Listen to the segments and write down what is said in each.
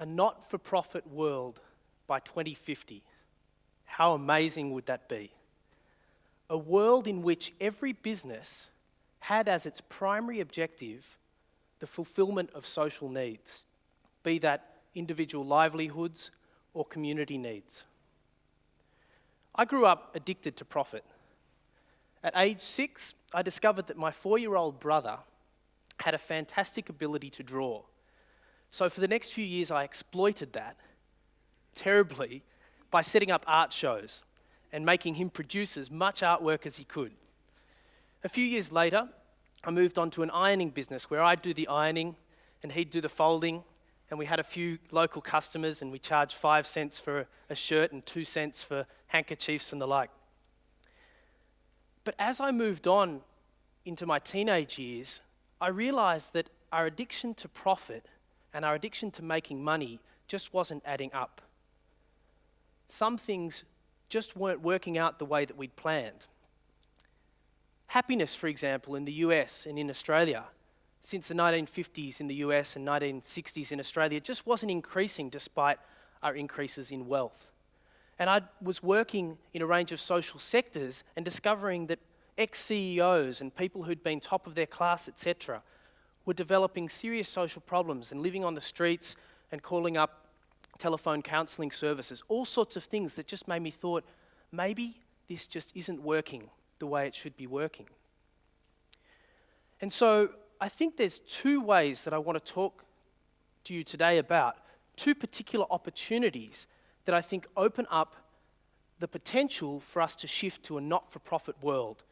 a not-for-profit world by 2050. How amazing would that be? A world in which every business had as its primary objective the fulfillment of social needs, be that individual livelihoods or community needs. I grew up addicted to profit. At age 6, I discovered that my 4-year-old brother had a fantastic ability to draw. So for the next few years, I exploited that terribly by setting up art shows and making him produce as much artwork as he could. A few years later, I moved on to an ironing business where I'd do the ironing and he'd do the folding, and we had a few local customers and we charged 5 cents for a shirt and 2 cents for handkerchiefs and the like. But as I moved on into my teenage years, I realized that our addiction to profit and our addiction to making money just wasn't adding up. Some things just weren't working out the way that we'd planned. Happiness, for example, in the US and in Australia, since the 1950s in the US and 1960s in Australia, just wasn't increasing despite our increases in wealth. And I was working in a range of social sectors and discovering that ex-CEOs and people who'd been top of their class, etc., were developing serious social problems and living on the streets and calling up telephone counselling services, all sorts of things that just made me thought, maybe this just isn't working the way it should be working. And so I think there's 2 ways that I want to talk to you today about, 2 particular opportunities that I think open up the potential for us to shift to a not-for-profit world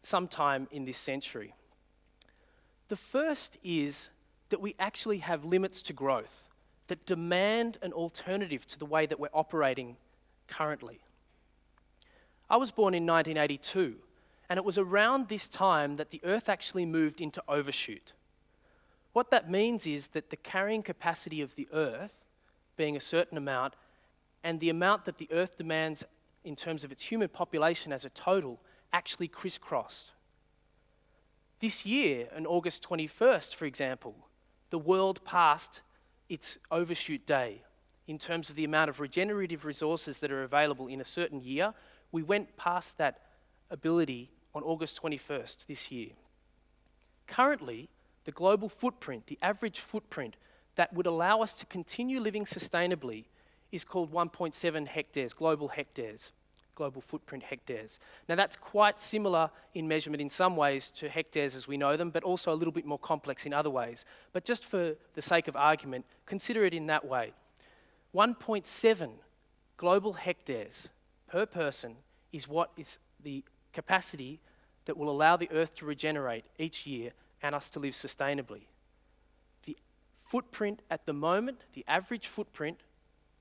sometime in this century. The first is that we actually have limits to growth that demand an alternative to the way that we're operating currently. I was born in 1982, and it was around this time that the Earth actually moved into overshoot. What that means is that the carrying capacity of the Earth, being a certain amount, and the amount that the Earth demands in terms of its human population as a total, actually crisscrossed. This year, on August 21st, for example, the world passed its overshoot day. In terms of the amount of regenerative resources that are available in a certain year, we went past that ability on August 21st this year. Currently, the global footprint, the average footprint that would allow us to continue living sustainably is called 1.7 hectares, global footprint hectares. Now that's quite similar in measurement in some ways to hectares as we know them, but also a little bit more complex in other ways. But just for the sake of argument, consider it in that way. 1.7 global hectares per person is what is the capacity that will allow the Earth to regenerate each year and us to live sustainably. The footprint at the moment, the average footprint,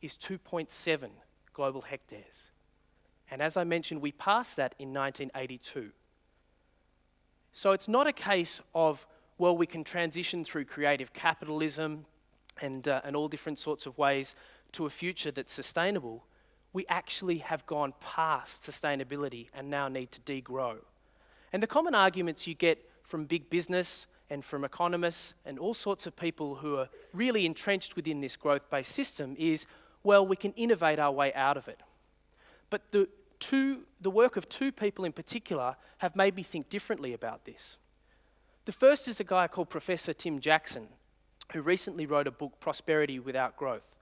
is 2.7 global hectares. And as I mentioned, we passed that in 1982. So it's not a case of, well, we can transition through creative capitalism and all different sorts of ways to a future that's sustainable. We actually have gone past sustainability and now need to degrow. And the common arguments you get from big business and from economists and all sorts of people who are really entrenched within this growth-based system is, well, we can innovate our way out of it. But the work of 2 people in particular have made me think differently about this. The first is a guy called Professor Tim Jackson, who recently wrote a book, Prosperity Without Growth.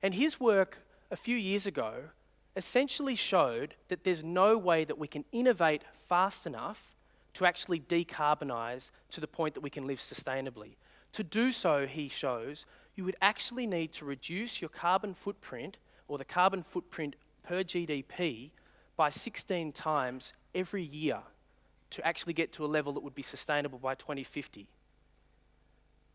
And his work a few years ago essentially showed that there's no way that we can innovate fast enough to actually decarbonize to the point that we can live sustainably. To do so, he shows, you would actually need to reduce your carbon footprint, or the carbon footprint per GDP, by 16 times every year to actually get to a level that would be sustainable by 2050.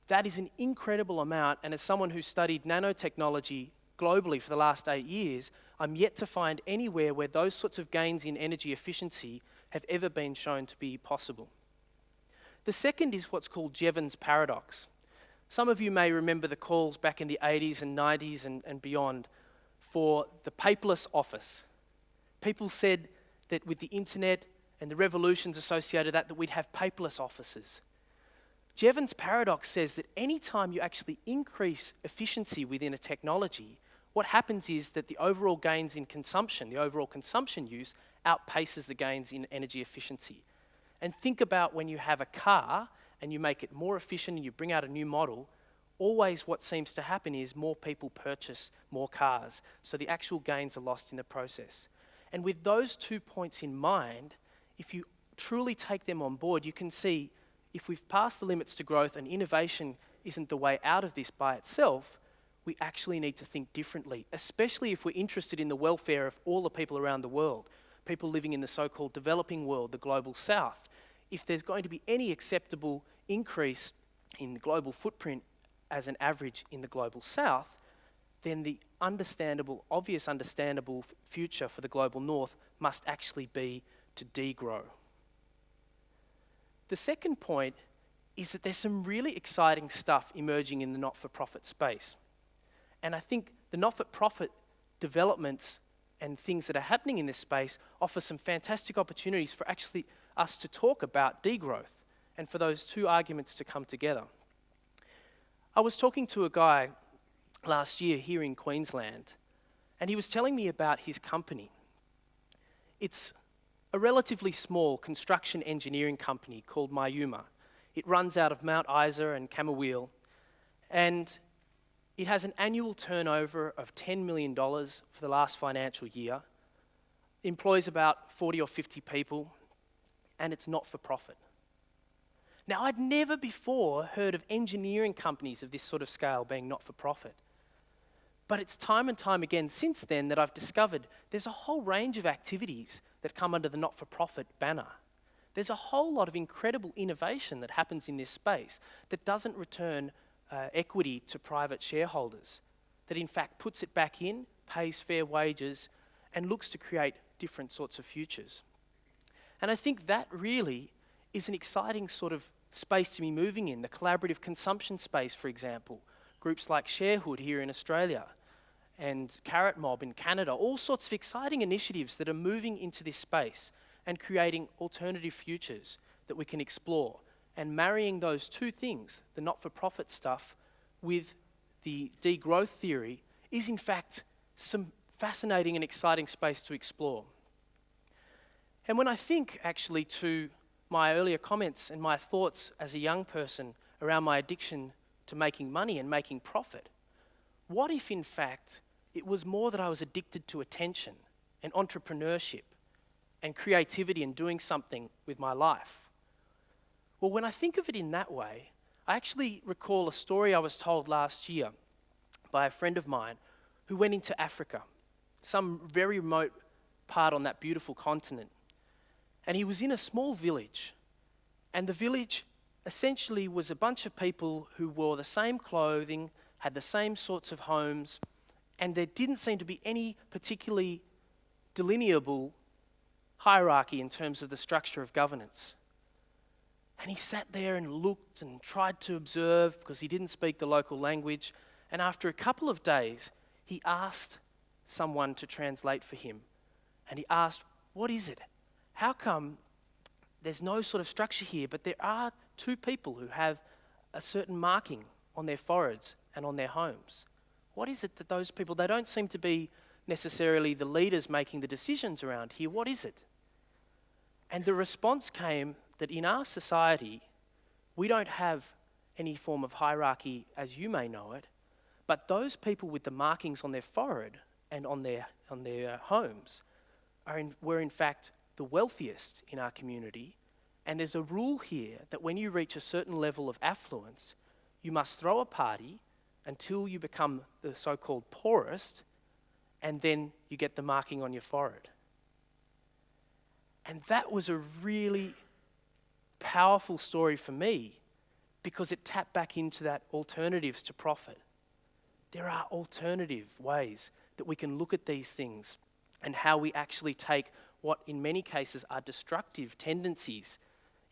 That is an incredible amount, and as someone who studied nanotechnology globally for the last 8 years, I'm yet to find anywhere where those sorts of gains in energy efficiency have ever been shown to be possible. The second is what's called Jevons paradox. Some of you may remember the calls back in the 80s and 90s and beyond for the paperless office. People said that with the internet and the revolutions associated with that we'd have paperless offices. Jevons paradox says that any time you actually increase efficiency within a technology, what happens is that the overall gains in consumption, the overall consumption use, outpaces the gains in energy efficiency. And think about when you have a car and you make it more efficient and you bring out a new model, always what seems to happen is more people purchase more cars. So the actual gains are lost in the process. And with those 2 points in mind, if you truly take them on board, you can see if we've passed the limits to growth and innovation isn't the way out of this by itself, we actually need to think differently, especially if we're interested in the welfare of all the people around the world, people living in the so-called developing world, the global south. If there's going to be any acceptable increase in the global footprint as an average in the global south, then the obvious understandable future for the global north must actually be to degrow. The second point is that there's some really exciting stuff emerging in the not-for-profit space. And I think the not-for-profit developments and things that are happening in this space offer some fantastic opportunities for actually us to talk about degrowth and for those two arguments to come together. I was talking to a guy last year here in Queensland, and he was telling me about his company. It's a relatively small construction engineering company called Mayuma. It runs out of Mount Isa and Camooweal, and it has an annual turnover of $10 million for the last financial year, employs about 40 or 50 people, and it's not for profit. Now, I'd never before heard of engineering companies of this sort of scale being not for profit. But it's time and time again since then that I've discovered there's a whole range of activities that come under the not-for-profit banner. There's a whole lot of incredible innovation that happens in this space that doesn't return equity to private shareholders, that in fact puts it back in, pays fair wages, and looks to create different sorts of futures. And I think that really is an exciting sort of space to be moving in, the collaborative consumption space, for example. Groups like Sharehood here in Australia and Carrot Mob in Canada, all sorts of exciting initiatives that are moving into this space and creating alternative futures that we can explore. And marrying those two things, the not-for-profit stuff with the degrowth theory, is in fact some fascinating and exciting space to explore. And when I think actually to my earlier comments and my thoughts as a young person around my addiction to making money and making profit, what if in fact it was more that I was addicted to attention and entrepreneurship and creativity and doing something with my life? Well, when I think of it in that way, I actually recall a story I was told last year by a friend of mine who went into Africa, some very remote part on that beautiful continent. And he was in a small village, and the village essentially was a bunch of people who wore the same clothing, had the same sorts of homes, and there didn't seem to be any particularly delineable hierarchy in terms of the structure of governance. And he sat there and looked and tried to observe because he didn't speak the local language. And after a couple of days, he asked someone to translate for him. And he asked, "What is it? How come there's no sort of structure here, but there are two people who have a certain marking on their foreheads and on their homes? What is it that those people, they don't seem to be necessarily the leaders making the decisions around here. What is it?" And the response came that in our society, we don't have any form of hierarchy as you may know it, but those people with the markings on their forehead and on their homes were in fact the wealthiest in our community. And there's a rule here that when you reach a certain level of affluence, you must throw a party until you become the so-called poorest, and then you get the marking on your forehead. And that was a really powerful story for me because it tapped back into that alternatives to profit. There are alternative ways that we can look at these things and how we actually take what in many cases are destructive tendencies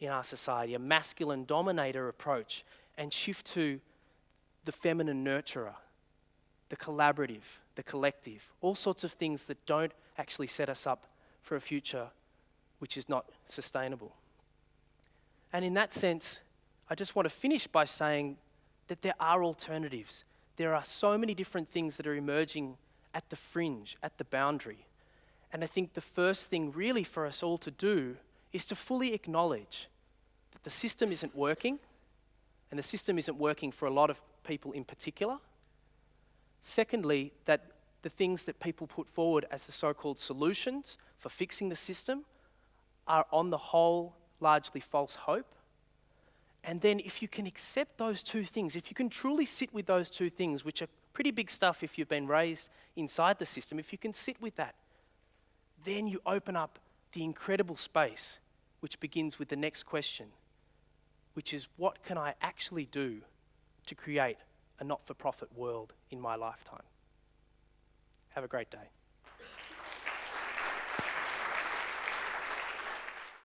in our society, a masculine dominator approach, and shift to the feminine nurturer, the collaborative, the collective, all sorts of things that don't actually set us up for a future which is not sustainable. And in that sense, I just want to finish by saying that there are alternatives. There are so many different things that are emerging at the fringe, at the boundary. And I think the first thing really for us all to do is to fully acknowledge that the system isn't working, and the system isn't working for a lot of people in particular. Secondly, that the things that people put forward as the so-called solutions for fixing the system are on the whole largely false hope. And then if you can accept those two things, if you can truly sit with those two things, which are pretty big stuff if you've been raised inside the system, if you can sit with that, then you open up the incredible space which begins with the next question, which is, what can I actually do to create a not-for-profit world in my lifetime? Have a great day.